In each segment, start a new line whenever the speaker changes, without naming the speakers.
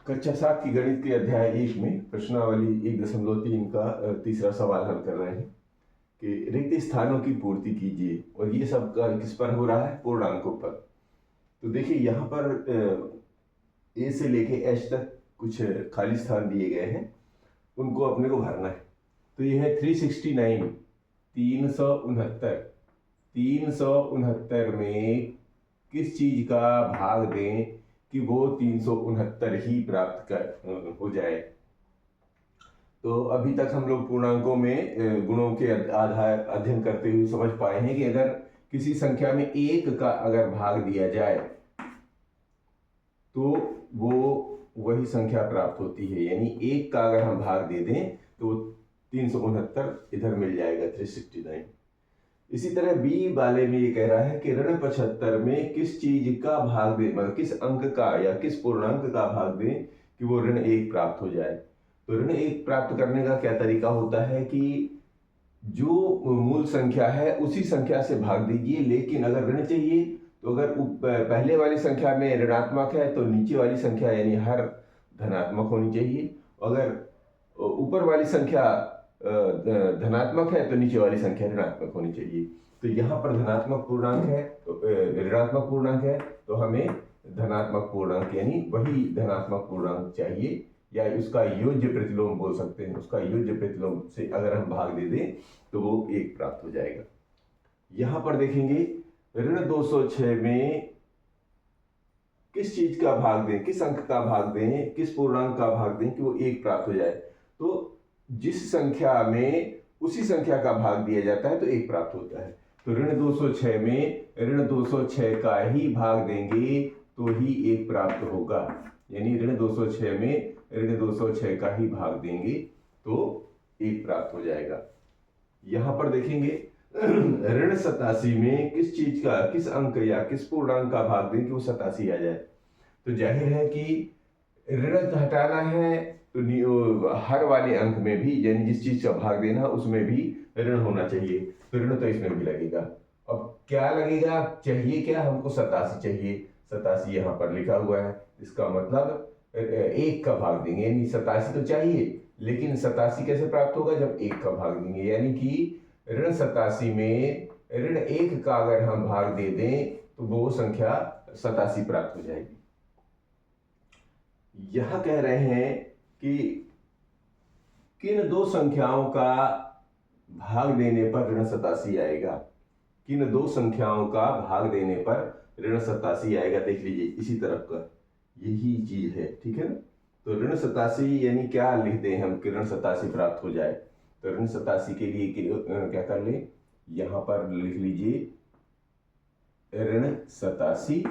कक्षा 7 की गणित के अध्याय 1 में प्रश्नावली 1.3 का तीसरा सवाल हल कर रहे हैं कि रिक्त स्थानों की पूर्ति कीजिए। और ये सब किस पर हो रहा है? पूर्णांकों पर। तो देखिए यहाँ पर ए से लेके एच तक कुछ खाली स्थान दिए गए हैं, उनको अपने को भरना है। तो ये है 369, 369 में किस चीज का भाग दें कि वो 369 ही प्राप्त कर हो जाए। तो अभी तक हम लोग पूर्णांकों में गुणों के आधार अध्ययन करते हुए समझ पाए हैं कि अगर किसी संख्या में एक का अगर भाग दिया जाए तो वो वही संख्या प्राप्त होती है। यानी एक का अगर हम भाग दे दें तो 369 इधर मिल जाएगा, 369। इसी तरह बी वाले में ये कह रहा है कि ऋण 75 में किस चीज का भाग दें, मतलब किस अंक का या किस पूर्णांक का भाग दें कि वो ऋण 1 प्राप्त हो जाए। तो ऋण 1 प्राप्त करने का क्या तरीका होता है कि जो मूल संख्या है उसी संख्या से भाग दीजिए, लेकिन अगर ऋण चाहिए तो अगर पहले वाली संख्या में ऋणात्मक है तो नीचे वाली संख्या यानी हर धनात्मक होनी चाहिए। अगर ऊपर वाली संख्या धनात्मक है तो नीचे वाली संख्या ऋणात्मक होनी चाहिए। तो यहाँ पर धनात्मक पूर्णांक है तो ऋणात्मक पूर्णांक है तो हमें धनात्मक पूर्णांक यानी वही धनात्मक पूर्णांक चाहिए, या उसका योज्य प्रतिलोम बोल सकते हैं। उसका योज्य प्रतिलोम से अगर हम भाग दे दें तो वो 1 प्राप्त हो जाएगा। यहाँ पर देखेंगे ऋण 206 में किस चीज का भाग दें, किस अंक का भाग दें, किस पूर्णांक का भाग दें कि वो 1 प्राप्त हो जाए। तो जिस संख्या में उसी संख्या का भाग दिया जाता है तो 1 प्राप्त होता है। तो ऋण 206 में ऋण 206 का ही भाग देंगे तो ही 1 प्राप्त होगा। यानी ऋण 206 में ऋण 206 का ही भाग देंगे तो 1 प्राप्त हो जाएगा। यहां पर देखेंगे ऋण 87 में किस चीज का, किस अंक या किस पूर्णांक का भाग दें कि वो 87 आ जाए। तो जाहिर है कि ऋण हटाना है तो हर वाले अंक में भी यानी जिस चीज का भाग देना उसमें भी ऋण होना चाहिए। तो ऋण तो इसमें भी लगेगा। अब क्या लगेगा, चाहिए क्या हमको? 87 चाहिए। 87 यहाँ पर लिखा हुआ है, इसका मतलब 1 का भाग देंगे। यानी 87 तो चाहिए, लेकिन 87 कैसे प्राप्त होगा? जब 1 का भाग देंगे। यानी कि ऋण 87 में ऋण 1 का अगर हम भाग दे दें तो वो संख्या 87 प्राप्त हो जाएगी। यह कह रहे हैं कि किन दो संख्याओं का भाग देने पर ऋण 87 आएगा। किन दो संख्याओं का भाग देने पर ऋण 87 आएगा। देख लीजिए इसी तरफ का यही चीज है, ठीक है ना। तो ऋण 87 यानी क्या लिख दें हम कि ऋण 87 प्राप्त हो जाए। तो ऋण 87 के लिए क्या कर ले, यहां पर लिख लीजिए ऋण 87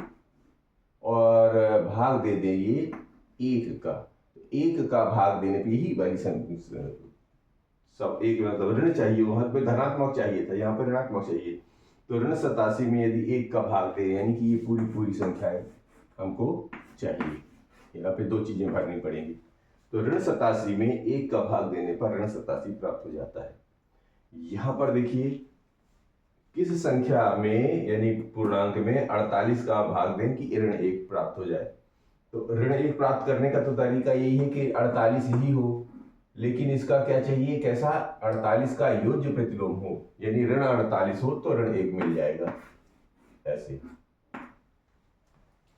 और भाग दे दे ये 1 का। 1 का भाग देने पे यही वाली सब 1 मतलब ऋण चाहिए, वहां पे धनात्मक चाहिए था, यहाँ पर ऋणात्मक चाहिए। तो ऋण 87 में यदि 1 का भाग दे यानी कि ये पूरी संख्या है हमको चाहिए। यहाँ पे 2 चीजें भरनी पड़ेंगी। तो ऋण 87 में 1 का भाग देने पर ऋण 87 प्राप्त हो जाता है। यहाँ पर देखिए किस संख्या में यानी पूर्णांक में 48 का भाग दें कि ऋण 1 प्राप्त हो जाए। तो ऋण 1 प्राप्त करने का तो तरीका यही है कि 48 ही हो, लेकिन इसका क्या चाहिए, कैसा? 48 का योज्य प्रतिलोम हो। यानी ऋण 48 हो तो ऋण 1 मिल जाएगा। ऐसे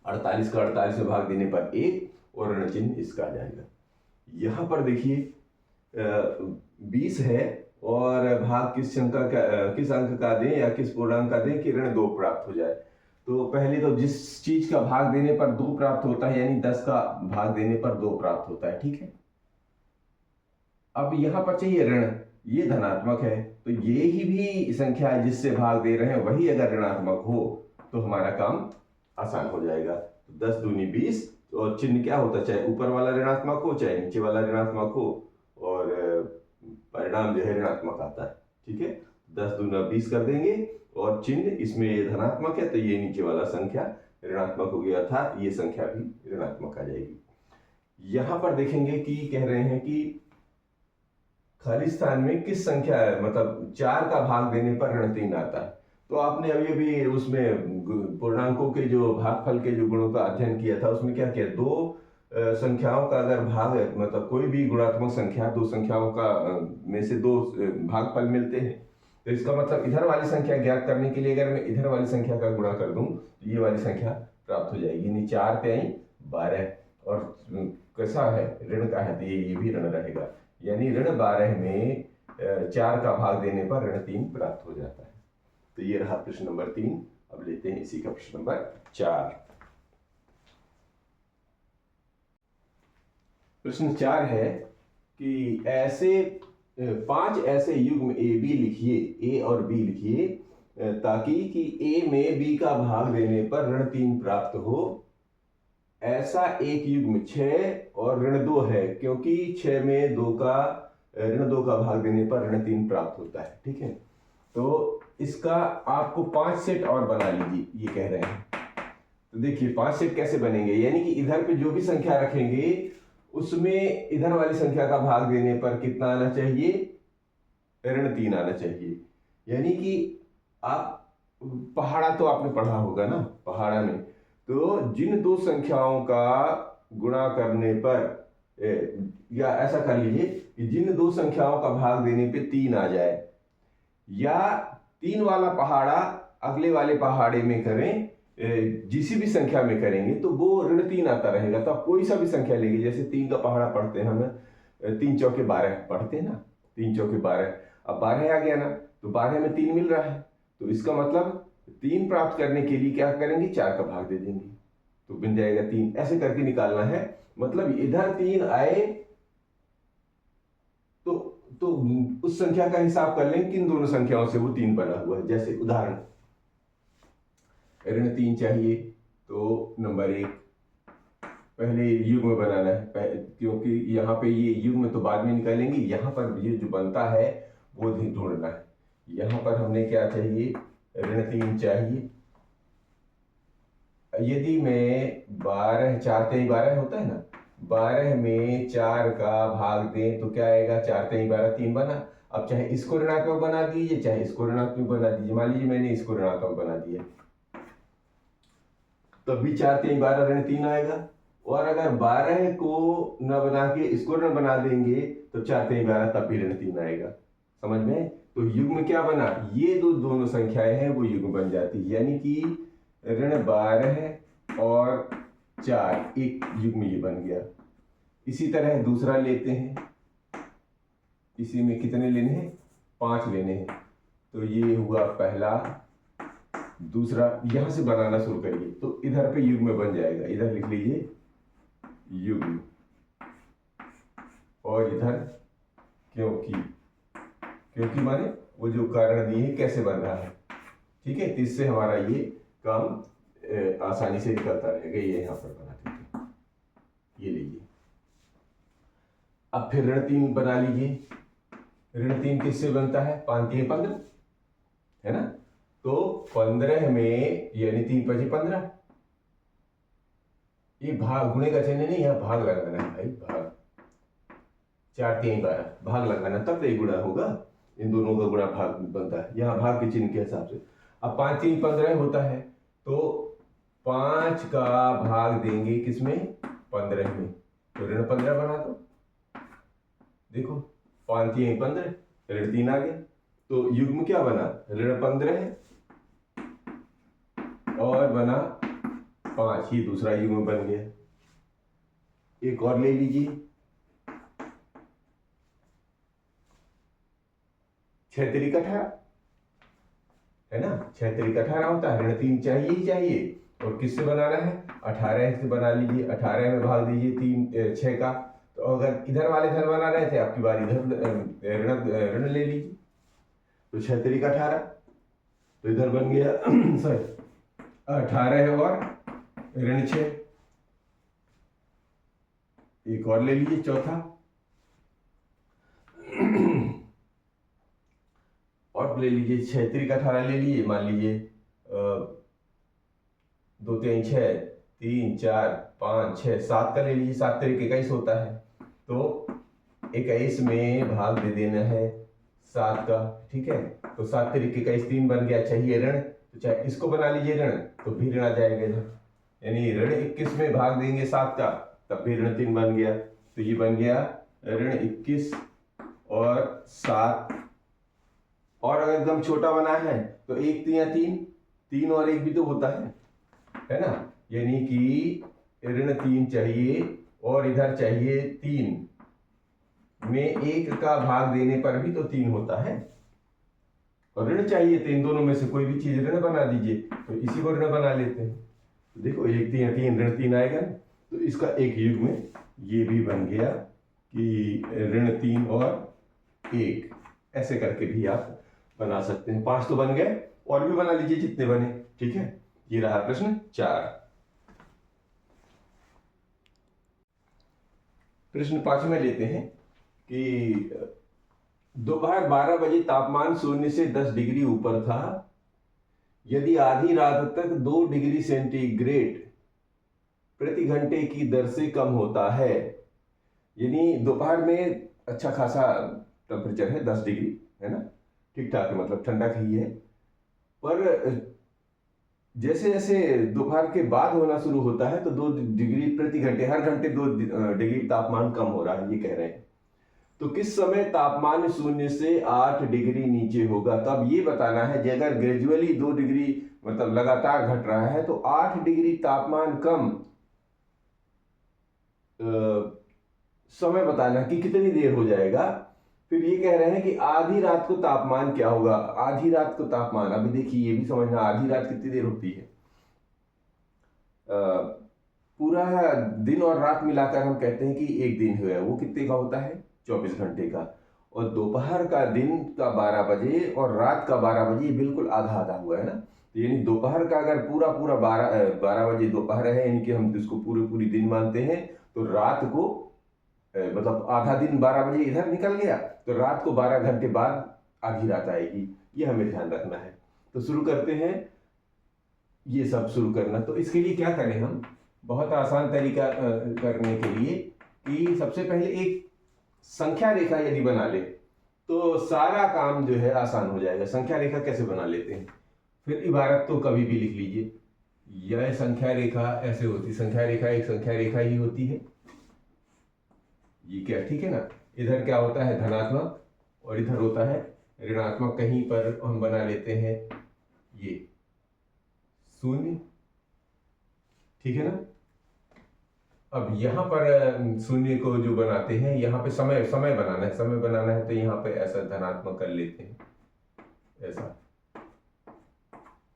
48 का 48 से भाग देने पर 1 और ऋण चिन्ह इसका आ जाएगा। यहां पर देखिए 20 है और भाग किस संख्या का, किस अंक का दें या किस पूर्णांक का दें कि ऋण 2 प्राप्त हो जाए। तो पहले तो जिस चीज का भाग देने पर 2 प्राप्त होता है यानी 10 का भाग देने पर 2 प्राप्त होता है, ठीक है। अब यहां पर चाहिए ऋण, ये धनात्मक है तो ये ही भी संख्या है जिससे भाग दे रहे हैं, वही अगर ऋणात्मक हो तो हमारा काम आसान हो जाएगा। तो 10 दूनी 20 और चिन्ह क्या होता है, चाहे ऊपर वाला ऋणात्मक हो चाहे नीचे वाला ऋणात्मक हो, और परिणाम जो है ऋणात्मक आता है, ठीक है। 10 दूना 20 कर देंगे और चिन्ह इसमें ये धनात्मक है तो ये नीचे वाला संख्या ऋणात्मक हो गया था, ये संख्या भी ऋणात्मक आ जाएगी। यहां पर देखेंगे कि कह रहे हैं कि खाली स्थान में किस संख्या है, मतलब 4 का भाग देने पर ऋण 3 आता है। तो आपने अभी उसमें पूर्णांकों के जो भागफल के जो गुणों का अध्ययन किया था उसमें क्या किया, 2 संख्याओं का अगर भाग है, मतलब कोई भी गुणात्मक संख्या, दो संख्याओं का में से दो भागफल मिलते हैं, तो इसका मतलब इधर वाली संख्या ज्ञात करने के लिए अगर मैं इधर वाली संख्या का गुणा कर दूं तो ये वाली संख्या प्राप्त हो जाएगी। यानी 4 तेई 12, और कैसा है, ऋण का है, तो ये भी ऋण रहेगा। यानी ऋण 12 में 4 का भाग देने पर ऋण 3 प्राप्त हो जाता है। तो ये रहा प्रश्न नंबर 3। अब लेते हैं इसी का प्रश्न नंबर 4। प्रश्न 4 है कि ऐसे 5 ऐसे युग्म ए बी लिखिए, ए और बी लिखिए, ताकि कि ए में बी का भाग देने पर ऋण 3 प्राप्त हो। ऐसा एक युग्म 6 और ऋण 2 है, क्योंकि 6 में ऋण 2 का भाग देने पर ऋण 3 प्राप्त होता है। ठीक है, तो इसका आपको 5 सेट और बना लीजिए, ये कह रहे हैं। तो देखिए 5 सेट कैसे बनेंगे, यानी कि इधर पे जो भी संख्या रखेंगे उसमें इधर वाली संख्या का भाग देने पर कितना आना चाहिए, ऋण 3 आना चाहिए। यानी कि आप पहाड़ा तो आपने पढ़ा होगा ना, पहाड़ा में तो जिन दो संख्याओं का गुणा करने पर या ऐसा कर लीजिए कि जिन दो संख्याओं का भाग देने पे 3 आ जाए, या 3 वाला पहाड़ा अगले वाले पहाड़े में करें, जिसी भी संख्या में करेंगे तो वो ऋण 3 आता रहेगा। तो आप कोई सा भी संख्या लेंगे, जैसे 3 का पहाड़ा पढ़ते हैं हम, 3 चौके 12 पढ़ते हैं ना, 3 चौके 12। अब 12 आ गया ना, तो 12 में 3 मिल रहा है, तो इसका मतलब 3 प्राप्त करने के लिए क्या करेंगे, 4 का भाग दे देंगे, तो बन जाएगा 3। ऐसे करके निकालना है। मतलब इधर 3 आए तो उस संख्या का हिसाब कर लें किन दोनों संख्याओं से वो 3 बना हुआ है। जैसे उदाहरण, ऋण 3 चाहिए, तो नंबर 1 पहले युग्म बनाना है, क्योंकि यहाँ पे ये युग्म तो बाद में निकालेंगे, यहाँ पर ये जो बनता है वो ढूंढना है। यहाँ पर हमने क्या चाहिए, ऋण 3 चाहिए। यदि मैं 12 4 तेई 12 होता है ना, 12 में 4 का भाग दें तो क्या आएगा, 4 तेई 12 3 बना। अब चाहे इसको ऋणात्मक बना दीजिए, चाहे इसको ऋणात्मक बना दीजिए। मान लीजिए मैंने इसको ऋणात्मक बना दिया, तब भी 4 तेई 12 ऋण 3 आएगा। और अगर 12 को न बना के इसको ऋण बना देंगे तो 4 तेई 12 तब भी ऋण 3 आएगा। समझ में? तो युग्म क्या बना, ये दोनों संख्याएं हैं वो युग्म बन जाती है। यानी कि ऋण 12 और 4 एक युग्म ये बन गया। इसी तरह दूसरा लेते हैं, इसी में कितने लेने हैं, 5 लेने हैं। तो ये हुआ पहला। दूसरा यहां से बनाना शुरू करिए, तो इधर पे युग्म बन जाएगा। इधर लिख लीजिए युग्म, और इधर क्योंकि माने वो जो कारण दिए कैसे बन रहा है। ठीक है, तो इससे हमारा ये काम आसानी से निकलता रहेगा। ये यहाँ पर बना देते हैं, ये लीजिए। अब फिर ऋण 3 बना लीजिए। ऋण 3 किससे बनता है, 5 3 15 है ना। तो 15 में यानी 3 5 15, ये भाग गुणे का चिन्ह नहीं, यहाँ भाग लगाना है भाई, भाग। 4 3 12 भाग लगाना, तब ये गुणा होगा। इन दोनों का गुणा भाग बनता है, यहाँ भाग के चिन्ह के हिसाब से। अब 5 3 15 होता है, तो 5 का भाग देंगे किसमें, 15 में, तो ऋण 15 बना दो। देखो 5 3 15, ऋण 3 आ गया। तो युग्म क्या बना, ऋण 15 और बना 5, ही दूसरा युग्म बन गया। एक और ले लीजिए, 6 3 18 है ना, 6 3 18 होता है। ऋण 3 चाहिए ही चाहिए, और किससे बनाना है, 18 से बना लीजिए। 18 में भाग दीजिए 6 का। तो अगर इधर वाले धन बना रहे थे, आपकी बार इधर ऋण ले लीजिए। तो 6 3 18, तो इधर बन गया सॉरी 18 और ऋण 6। एक और ले लीजिए, चौथा, और ले लीजिए 6 3 18 ले लीजिए। मान लीजिए 2 3 6 3 4 5 6 7 का ले लीजिए। 7 3 21 होता है, तो 21 में भाग दे देना है 7 का। ठीक है, तो 7 3 21 3 बन गया, चाहिए ऋण, तो चाहे इसको बना लीजिए ऋण, तो भी ऋण आ जाएगा इधर। यानी ऋण 21 में भाग देंगे 7 का, तब भी ऋण 3 बन गया, तो ये बन गया ऋण 21 और 7। और अगर एकदम छोटा बना है तो 1 3 या 3 और 1 भी तो होता है ना, यानी कि ऋण 3 चाहिए और इधर चाहिए 3 में 1 का भाग देने पर भी तो 3 होता है, और ऋण चाहिए तो इन दोनों में से कोई भी चीज ऋण बना दीजिए, तो इसी को ऋण बना लेते हैं। तो देखो 1 3 3 ऋण 3 आएगा, तो इसका एक युग में ये भी बन गया कि ऋण 3 और 1, ऐसे करके भी आप बना सकते हैं। 5 तो बन गए, और भी बना लीजिए जितने बने, ठीक है। ये रहा प्रश्न 4। प्रश्न 5 में लेते हैं कि दोपहर 12 बजे तापमान 0 से 10 डिग्री ऊपर था, यदि आधी रात तक 2 डिग्री सेंटीग्रेड प्रति घंटे की दर से कम होता है, यानी दोपहर में अच्छा खासा टेम्परेचर है, 10 डिग्री है ना, ठीक ठाक है, मतलब ठंडा ही है, पर जैसे जैसे दोपहर के बाद होना शुरू होता है तो 2 डिग्री प्रति घंटे, हर घंटे 2 डिग्री तापमान कम हो रहा है, ये कह रहे हैं। तो किस समय तापमान 0 से 8 डिग्री नीचे होगा? तो अब ये बताना है कि अगर ग्रेजुअली 2 डिग्री मतलब लगातार घट रहा है तो 8 डिग्री तापमान कम समय बताना कि कितनी देर हो जाएगा। फिर ये कह रहे हैं कि आधी रात को तापमान क्या होगा। आधी रात को तापमान, अभी देखिए ये भी समझना, आधी रात कितनी देर होती है। पूरा दिन और रात मिलाकर हम कहते हैं कि एक दिन हुआ है, वो कितने का होता है? 24 घंटे का। और दोपहर का दिन का 12 बजे और रात का 12 बजे बिल्कुल आधा आधा हुआ है ना, तो यानी दोपहर का अगर पूरा 12 बजे दोपहर है, यानी कि हम इसको पूरी दिन मानते हैं, तो रात को मतलब आधा दिन 12 बजे इधर निकल गया, तो रात को 12 घंटे बाद आधी रात आएगी, ये हमें ध्यान रखना है। तो शुरू करते हैं, ये सब शुरू करना। तो इसके लिए क्या करें हम, बहुत आसान तरीका करने के लिए कि सबसे पहले एक संख्या रेखा यदि बना ले तो सारा काम जो है आसान हो जाएगा। संख्या रेखा कैसे बना लेते हैं, फिर इबारत तो कभी भी लिख लीजिए, यह संख्या रेखा ऐसे होती, संख्या रेखा एक संख्या रेखा ही होती है, ये क्या, ठीक है ना। इधर क्या होता है? धनात्मक, और इधर होता है ऋणात्मक। कहीं पर हम बना लेते हैं ये 0, ठीक है ना। अब यहाँ पर 0 को जो बनाते हैं, यहाँ पे समय बनाना है, तो यहाँ पे ऐसा धनात्मक कर लेते हैं, ऐसा।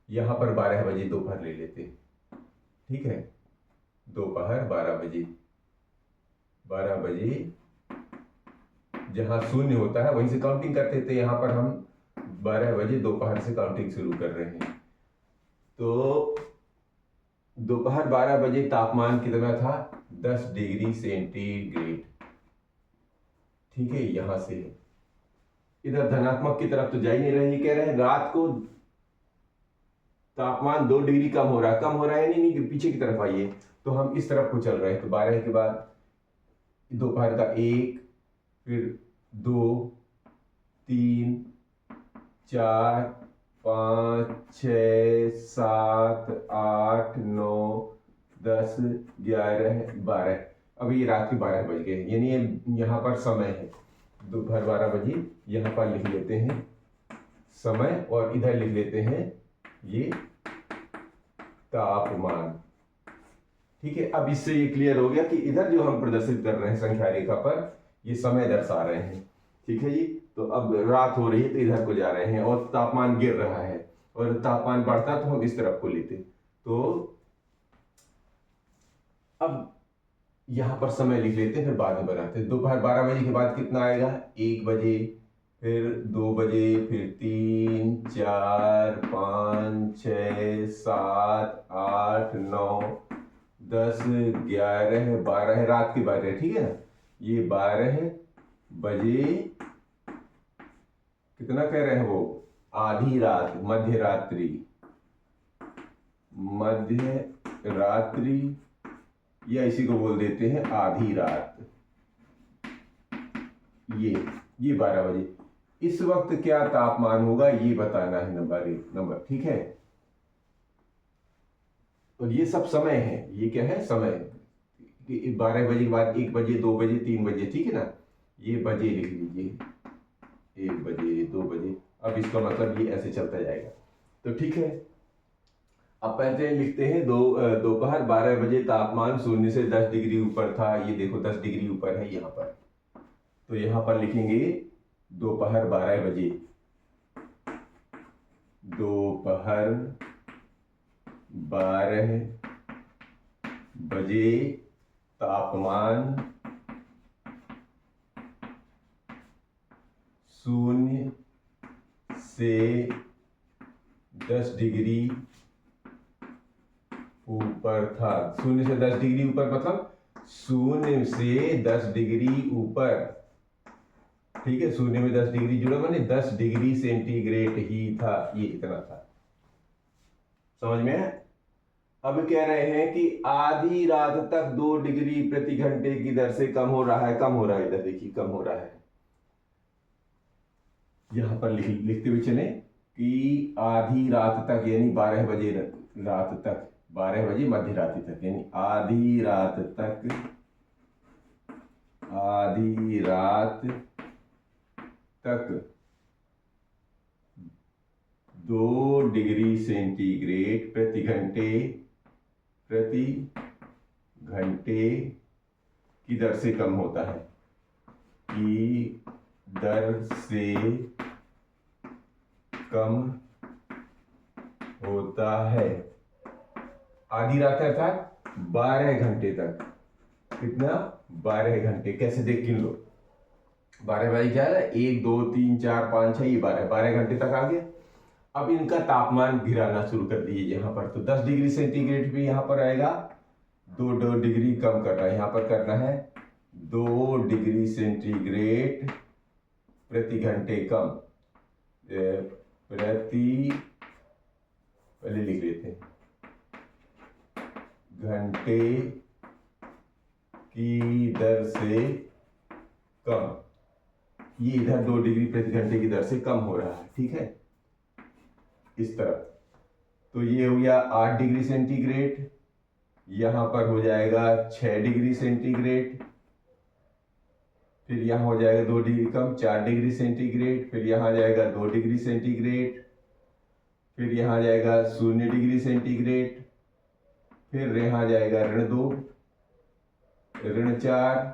यहाँ पर 12 बजे दोपहर ले लेते हैं, ठीक है। दोपहर 12 बजे जहाँ 0 होता है वहीं से काउंटिंग करते थे, यहाँ पर हम 12 बजे दोपहर से काउंटिंग शुरू कर रहे हैं। तो दोपहर 12 बजे तापमान कितना था? 10 डिग्री सेंटीग्रेड, ठीक है। यहां से इधर धनात्मक की तरफ तो जा ही नहीं रहे, कह रहे हैं रात को तापमान 2 डिग्री कम हो रहा है, नहीं पीछे की तरफ आइए, तो हम इस तरफ को चल रहे हैं। तो 12 के बाद दोपहर का 1, फिर 2 3 4 5 6 7 8 9 10 11 12, अभी ये रात के 12 बज गए, यानी यहाँ पर समय है दोपहर 12 बजे। यहाँ पर लिख लेते हैं समय, और इधर लिख लेते हैं ये तापमान, ठीक है। अब इससे ये क्लियर हो गया कि इधर जो हम प्रदर्शित कर रहे हैं संख्या रेखा पर, ये समय दर्शा रहे हैं, ठीक है जी। तो अब रात हो रही है तो इधर को जा रहे हैं, और तापमान गिर रहा है, और तापमान बढ़ता तो हम इस तरफ को लेते। तो अब यहाँ पर समय लिख लेते हैं, फिर बाद में बनाते हैं। दोपहर 12 बजे के बाद कितना आएगा? 1 बजे, फिर 2 बजे, फिर 3 4 5 6 7 8 9 10 11 12, रात की 12, ठीक है ना। ये 12 बजे कितना कह रहे हैं वो? आधी रात, मध्य रात्रि, या इसी को बोल देते हैं आधी रात। ये 12 बजे, इस वक्त क्या तापमान होगा ये बताना है, नंबर, ठीक है। और ये सब समय है, ये क्या है? समय, कि 12 बजे के बाद 1 बजे, 2 बजे, 3 बजे, ठीक है ना, ये बजे लिख लीजिए, 1 बजे, 2 बजे। अब इसका मतलब ये ऐसे चलता जाएगा, तो ठीक है। अब पहले लिखते हैं दोपहर 12 बजे तापमान 0 से 10 डिग्री ऊपर था। ये देखो 10 डिग्री ऊपर है यहाँ पर, तो यहाँ पर लिखेंगे दोपहर 12 बजे, दोपहर 12 बजे तापमान 0 से 10 डिग्री ऊपर था। 0 से 10 डिग्री ऊपर मतलब 0 से 10 डिग्री ऊपर, ठीक है। 0 में 10 डिग्री जुड़ा माने 10 डिग्री सेंटीग्रेड ही था, ये इतना था, समझ में है। अब कह रहे हैं कि आधी रात तक 2 डिग्री प्रति घंटे की दर से कम हो रहा है, कम हो रहा है, इधर देखिए कम हो रहा है। यहां पर लिखते हुए चले कि आधी रात तक यानी 12 बजे रात तक, 12 बजे मध्य रात्रि तक, यानी आधी रात तक, आधी रात तक 2 डिग्री सेंटीग्रेड प्रति घंटे की दर से कम होता है, की दर से कम होता है। आधी रात अर्थात 12 घंटे तक, कितना, 12 घंटे। कैसे देख गिन लो, 12 बजे क्या है, 1 2 3 4 5 6, ये 12 घंटे तक आ गया। अब इनका तापमान गिराना शुरू कर दीजिए यहाँ पर, तो 10 डिग्री सेंटीग्रेड पे यहाँ पर आएगा, 2 डिग्री कम करना है, यहाँ पर करना है 2 डिग्री सेंटीग्रेड प्रति घंटे कम, पहले लिख लेते हैं, घंटे की दर से कम। ये इधर 2 डिग्री प्रति घंटे की दर से कम हो रहा है, ठीक है, इस तरफ। तो ये हो गया 8 डिग्री सेंटीग्रेड, यहां पर हो जाएगा 6 डिग्री सेंटीग्रेड, फिर यहाँ हो जाएगा 2 डिग्री कम 4 डिग्री सेंटीग्रेड, फिर यहाँ आ जाएगा 2 डिग्री सेंटीग्रेड, फिर यहाँ आ जाएगा 0 डिग्री सेंटीग्रेड, फिर यहाँ आ जाएगा -2, -4,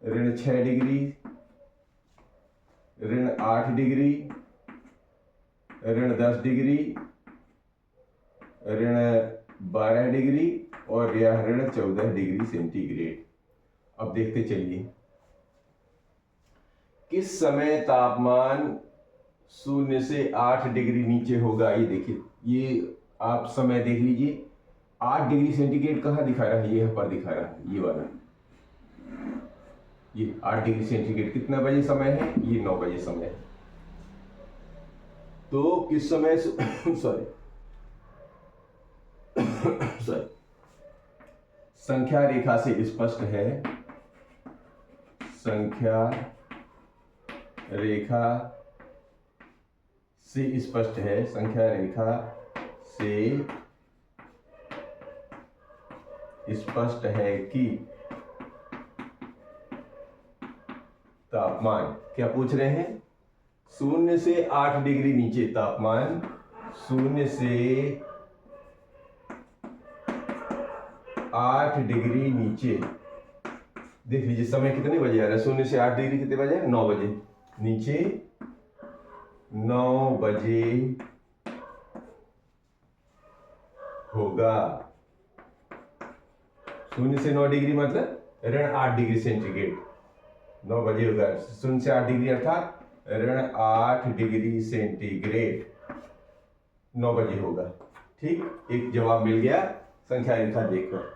-6 डिग्री, -8 डिग्री, -10 डिग्री, -12 डिग्री और यह -14 डिग्री सेंटीग्रेड। अब देखते चलिए किस समय तापमान 0 से 8 डिग्री नीचे होगा। ये देखिए, ये आप समय देख लीजिए, 8 डिग्री सेंटीग्रेड कहाँ दिखा रहा है, ये यहाँ पर दिखा रहा है, ये वाला, ये 8 डिग्री सेंटीग्रेड कितना बजे समय है, ये 9 बजे समय है। तो किस समय सॉरी संख्या रेखा से स्पष्ट है, संख्या रेखा से स्पष्ट है, संख्या रेखा से स्पष्ट है कि तापमान, क्या पूछ रहे हैं, 0 से 8 डिग्री नीचे तापमान, 0 से 8 डिग्री नीचे, देख लीजिए समय कितने बजे आ रहा है, 0 से 8 डिग्री कितने बजे, 9 बजे, नीचे 9 बजे होगा। 0 से 9 डिग्री मतलब -8 डिग्री सेंटीग्रेड, 9 बजे होगा। 0 से 8 डिग्री अर्थात -8 डिग्री सेंटीग्रेड 9 बजे होगा, ठीक। एक जवाब मिल गया संख्या रेखा देखकर।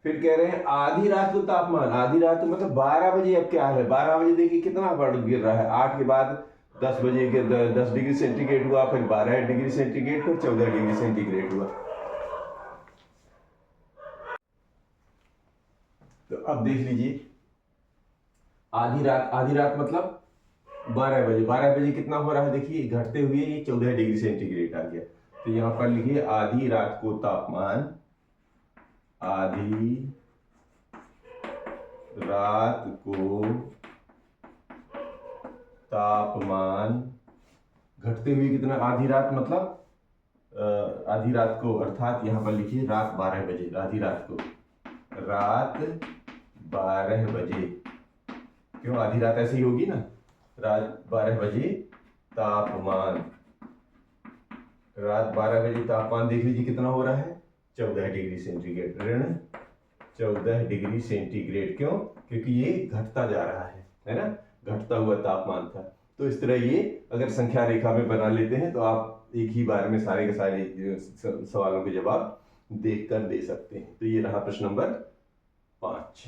फिर कह रहे हैं आधी रात को तापमान, आधी रात तो मतलब 12 बजे, अब क्या है 12 बजे देखिए कितना बढ़ गिर रहा है, 8 के बाद 10 बजे के 10 डिग्री सेंटीग्रेड हुआ, फिर 12 डिग्री सेंटीग्रेड, फिर 14 डिग्री सेंटीग्रेड हुआ। तो अब देख लीजिए आधी रात मतलब 12 बजे, 12 बजे कितना हो रहा है, देखिए घटते हुए ये 14 डिग्री सेंटीग्रेड आ गया। तो यहाँ पर लिखिए आधी रात को तापमान, आधी रात को तापमान घटते हुए कितना, आधी रात मतलब आधी रात को, अर्थात यहाँ पर लिखिए रात 12 बजे, आधी रात को, रात 12 बजे, क्यों आधी रात ऐसे ही होगी ना, रात 12 बजे तापमान, रात 12 बजे तापमान देख लीजिए कितना हो रहा है, 14 डिग्री सेंटीग्रेड, ऋण 14 डिग्री सेंटीग्रेड, क्यों, क्योंकि ये घटता जा रहा है ना, घटता हुआ तापमान था। तो इस तरह ये अगर संख्या रेखा में बना लेते हैं तो आप एक ही बार में सारे के सारे सवालों के जवाब देखकर दे सकते हैं। तो ये रहा प्रश्न नंबर 5।